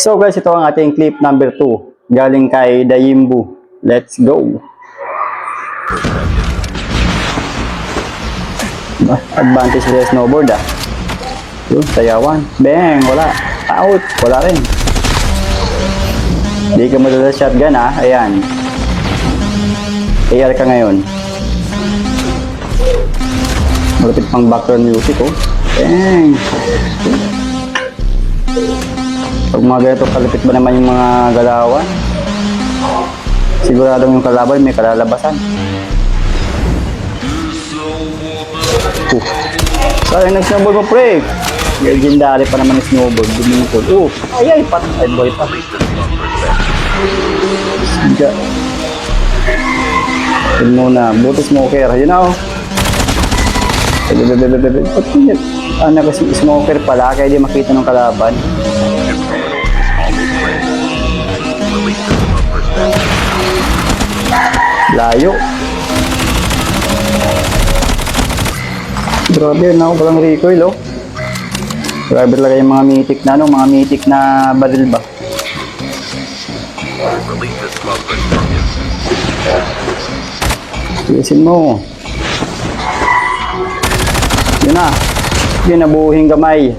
So guys, ito ang ating clip number 2. Galing kay Dayimbu. Let's go! Advantage sa snowboard ah. Yun, sayawan. Bang! Wala. Out! Wala rin. Hindi ka madala shotgun ah. Ayan. AR ka ngayon. Malapit pang background music oh. Bang! Pag mga ganito kalapit ba naman yung mga galawan, siguradong yung kalaban may kalalabasan. Sayang nag-snowboard mo pre. Legendary pa naman yung snowboard. Dumingkol. Ay pat. Ay boy pa. Siga. Yun muna. Buti smoker. Yun na oh. Ba't yun? Ano kasi smoker pala kaya di makita ng kalaban. Layo. Grabe na ako palang recoil oh. Grabe talaga yung mga mythic na mga mythic na baril ba. Tiisin mo. Yun na. Yun na buhing gamay.